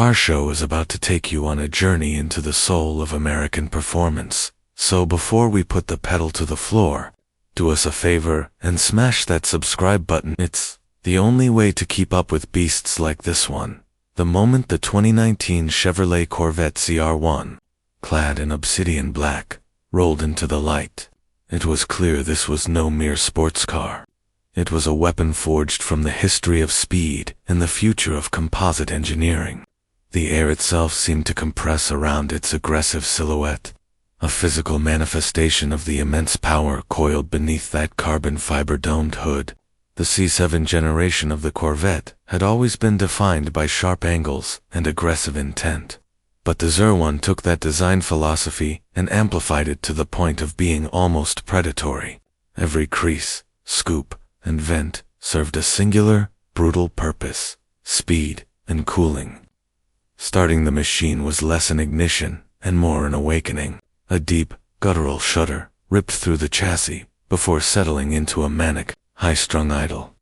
car show is about to take you on a journey into the soul of American performance. So before we put the pedal to the floor, do us a favor and smash that subscribe button. It's the only way to keep up with beasts like this one. The moment the 2019 Chevrolet Corvette ZR1, clad in obsidian black, rolled into the light, it was clear this was no mere sports car. It was a weapon forged from the history of speed and the future of composite engineering. The air itself seemed to compress around its aggressive silhouette, a physical manifestation of the immense power coiled beneath that carbon fiber domed hood. The C7 generation of the Corvette had always been defined by sharp angles and aggressive intent. But the ZR1 took that design philosophy and amplified it to the point of being almost predatory. Every crease, scoop, and vent served a singular, brutal purpose: speed and cooling. Starting the machine was less an ignition and more an awakening. A deep, guttural shudder ripped through the chassis before settling into a manic, high-strung idle,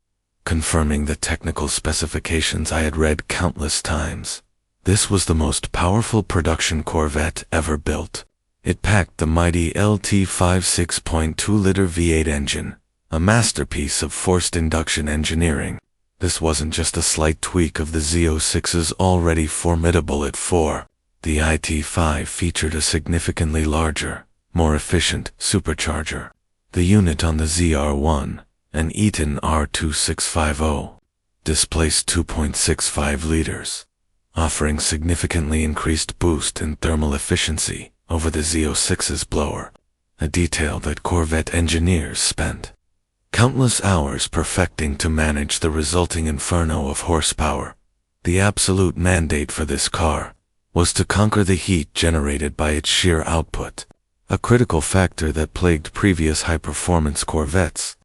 confirming the technical specifications I had read countless times. This was the most powerful production Corvette ever built. It packed the mighty LT5 6.2-liter V8 engine, a masterpiece of forced induction engineering. This wasn't just a slight tweak of the Z06's already formidable at-4. The IT5 featured a significantly larger, more efficient supercharger. The unit on the ZR1, an Eaton R2650, displaced 2.65 liters, offering significantly increased boost and thermal efficiency over the Z06's blower, a detail that Corvette engineers spent countless hours perfecting to manage the resulting inferno of horsepower. The absolute mandate for this car was to conquer the heat generated by its sheer output, a critical factor that plagued previous high-performance Corvettes.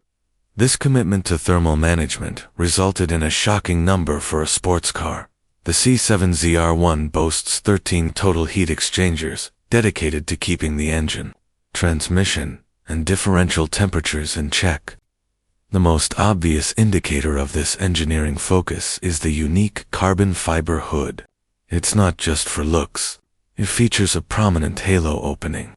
This commitment to thermal management resulted in a shocking number for a sports car. The C7 ZR1 boasts 13 total heat exchangers dedicated to keeping the engine, transmission, and differential temperatures in check. The most obvious indicator of this engineering focus is the unique carbon fiber hood. It's not just for looks. It features a prominent halo opening,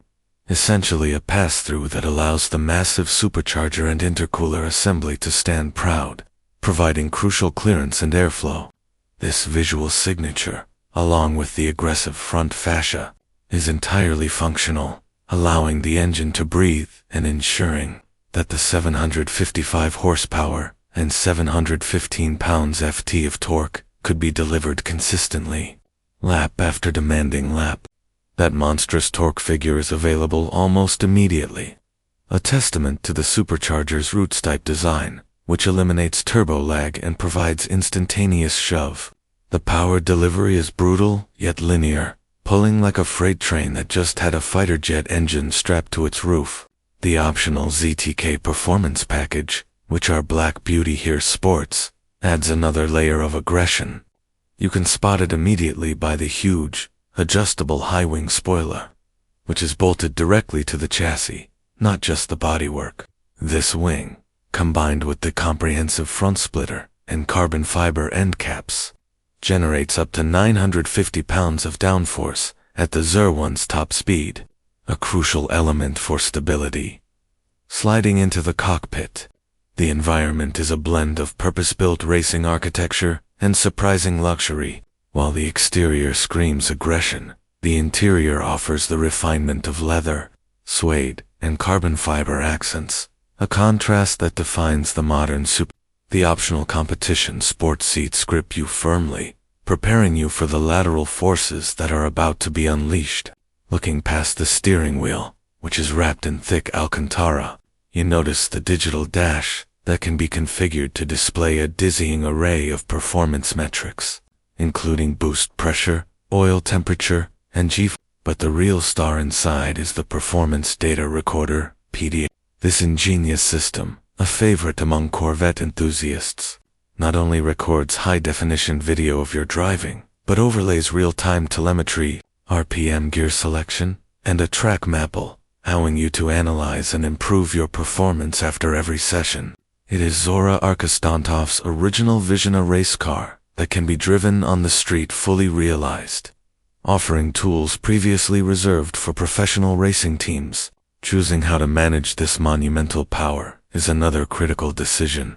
essentially a pass-through that allows the massive supercharger and intercooler assembly to stand proud, providing crucial clearance and airflow. This visual signature, along with the aggressive front fascia, is entirely functional, allowing the engine to breathe and ensuring that the 755 horsepower and 715 pounds-ft of torque could be delivered consistently, lap after demanding lap. That monstrous torque figure is available almost immediately, a testament to the supercharger's root-type design, which eliminates turbo lag and provides instantaneous shove. The power delivery is brutal yet linear, pulling like a freight train that just had a fighter jet engine strapped to its roof. The optional ZTK performance package, which our Black Beauty here sports, adds another layer of aggression. You can spot it immediately by the huge, adjustable high-wing spoiler, which is bolted directly to the chassis, not just the bodywork. This wing, combined with the comprehensive front splitter and carbon fiber end caps, generates up to 950 pounds of downforce at the ZR1's top speed, a crucial element for stability. Sliding into the cockpit, the environment is a blend of purpose-built racing architecture and surprising luxury. While the exterior screams aggression, the interior offers the refinement of leather, suede, and carbon fiber accents, a contrast that defines the modern super. The optional competition sport seats grip you firmly, preparing you for the lateral forces that are about to be unleashed. Looking past the steering wheel, which is wrapped in thick Alcantara, you notice the digital dash that can be configured to display a dizzying array of performance metrics, including boost pressure, oil temperature, and G. But the real star inside is the Performance Data Recorder, PDA. This ingenious system, a favorite among Corvette enthusiasts, not only records high-definition video of your driving, but overlays real-time telemetry, RPM gear selection, and a track map, allowing you to analyze and improve your performance after every session. It is Zora Arkostantov's original vision, a race car that can be driven on the street fully realized, offering tools previously reserved for professional racing teams. Choosing how to manage this monumental power is another critical decision.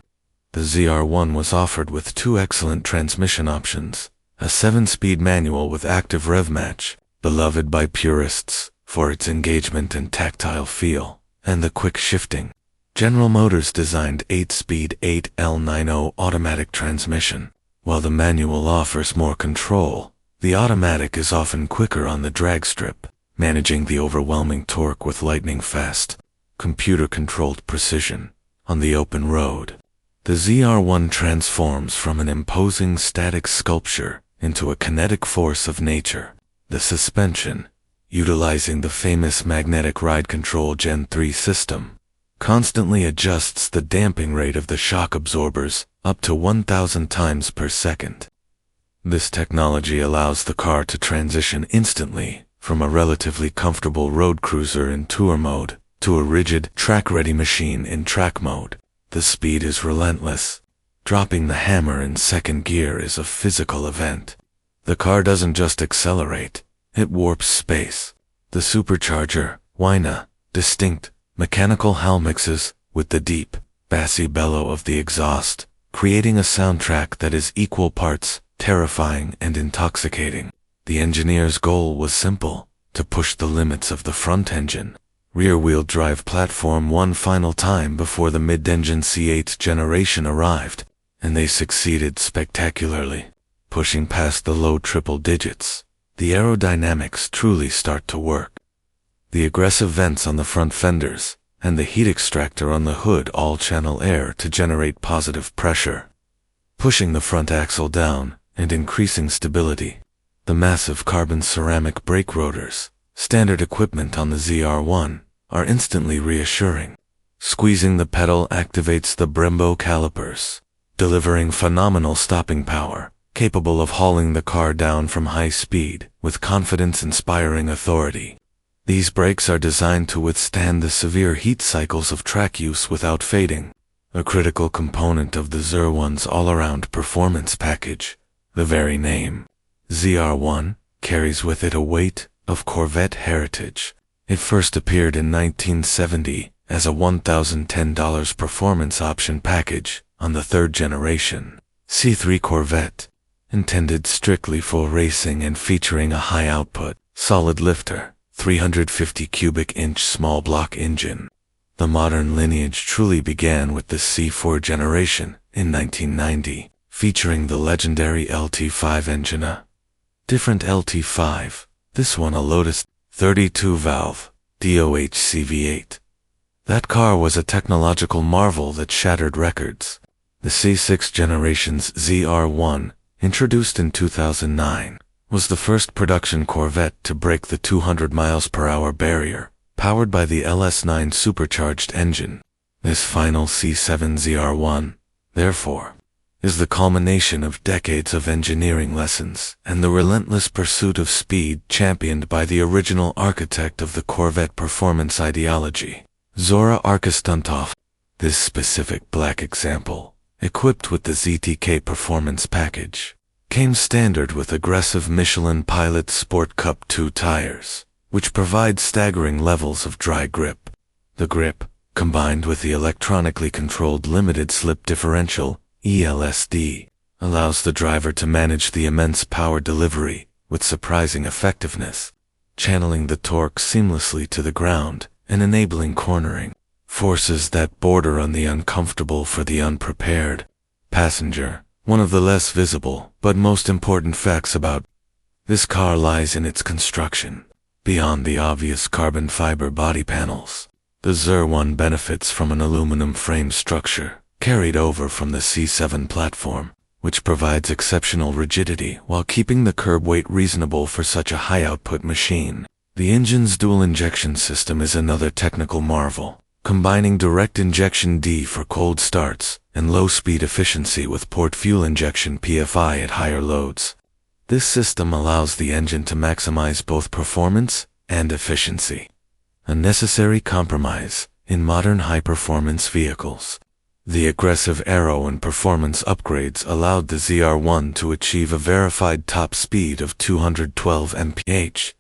The ZR1 was offered with two excellent transmission options: a 7-speed manual with active rev match, beloved by purists for its engagement and tactile feel, and the quick shifting General Motors designed 8-speed 8L90 automatic transmission. While the manual offers more control, the automatic is often quicker on the drag strip, managing the overwhelming torque with lightning-fast, computer-controlled precision. On the open road, the ZR1 transforms from an imposing static sculpture into a kinetic force of nature. The suspension, utilizing the famous magnetic ride control Gen 3 system, constantly adjusts the damping rate of the shock absorbers up to 1,000 times per second. This technology allows the car to transition instantly from a relatively comfortable road cruiser in tour mode to a rigid, track-ready machine in track mode. The speed is relentless. Dropping the hammer in second gear is a physical event. The car doesn't just accelerate, it warps space. The supercharger, whine, distinct, mechanical howl mixes with the deep, bassy bellow of the exhaust, creating a soundtrack that is equal parts terrifying and intoxicating. The engineer's goal was simple: to push the limits of the front engine, rear-wheel drive platform one final time before the mid-engine C8 generation arrived, and they succeeded spectacularly. Pushing past the low triple digits, the aerodynamics truly start to work. The aggressive vents on the front fenders and the heat extractor on the hood all channel air to generate positive pressure, pushing the front axle down and increasing stability. The massive carbon ceramic brake rotors, standard equipment on the ZR1, are instantly reassuring. Squeezing the pedal activates the Brembo calipers, delivering phenomenal stopping power, capable of hauling the car down from high speed with confidence-inspiring authority. These brakes are designed to withstand the severe heat cycles of track use without fading, a critical component of the ZR1's all-around performance package. The very name, ZR1, carries with it a weight of Corvette heritage. It first appeared in 1970 as a $1,010 performance option package on the third generation C3 Corvette, intended strictly for racing and featuring a high-output, solid lifter, 350 cubic inch small block engine. The modern lineage truly began with the C4 generation in 1990, featuring the legendary LT5 engine. Different LT5, this one a Lotus 32-valve DOHC V8. That car was a technological marvel that shattered records. The C6 generation's ZR1, introduced in 2009, was the first production Corvette to break the 200 mph barrier, powered by the LS9 supercharged engine. This final C7 ZR1, therefore, is the culmination of decades of engineering lessons and the relentless pursuit of speed championed by the original architect of the Corvette performance ideology, Zora Arkestuntov. This specific black example, equipped with the ZTK performance package, came standard with aggressive Michelin Pilot Sport Cup 2 tires, which provide staggering levels of dry grip. The grip, combined with the electronically controlled limited slip differential, ELSD, allows the driver to manage the immense power delivery with surprising effectiveness, channeling the torque seamlessly to the ground and enabling cornering, forces that border on the uncomfortable for the unprepared passenger. One of the less visible but most important facts about this car lies in its construction. Beyond the obvious carbon fiber body panels, the ZR1 benefits from an aluminum frame structure carried over from the C7 platform, which provides exceptional rigidity while keeping the curb weight reasonable for such a high-output machine. The engine's dual injection system is another technical marvel, combining direct injection D for cold starts and low-speed efficiency with port fuel injection PFI at higher loads. This system allows the engine to maximize both performance and efficiency, a necessary compromise in modern high-performance vehicles. The aggressive aero and performance upgrades allowed the ZR1 to achieve a verified top speed of 212 mph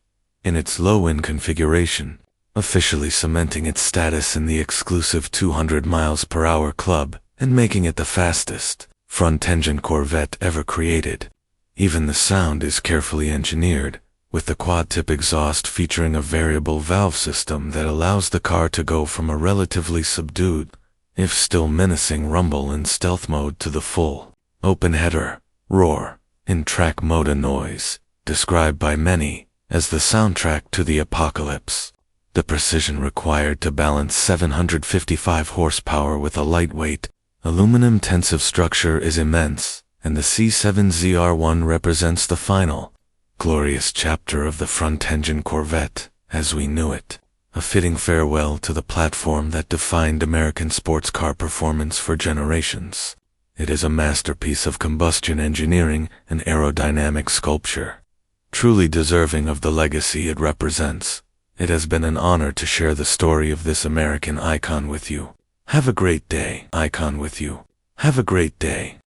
in its low-end configuration, officially cementing its status in the exclusive 200 miles per hour club and making it the fastest front-engine Corvette ever created. Even the sound is carefully engineered, with the quad-tip exhaust featuring a variable valve system that allows the car to go from a relatively subdued, if still menacing rumble in stealth mode to the full, open header, roar, in track mode noise, described by many as the soundtrack to the apocalypse. The precision required to balance 755 horsepower with a lightweight, aluminum-intensive structure is immense, and the C7 ZR1 represents the final, glorious chapter of the front-engine Corvette, as we knew it, a fitting farewell to the platform that defined American sports car performance for generations. It is a masterpiece of combustion engineering and aerodynamic sculpture. Truly deserving of the legacy it represents, it has been an honor to share the story of this American icon with you. Have a great day, icon with you. Have a great day.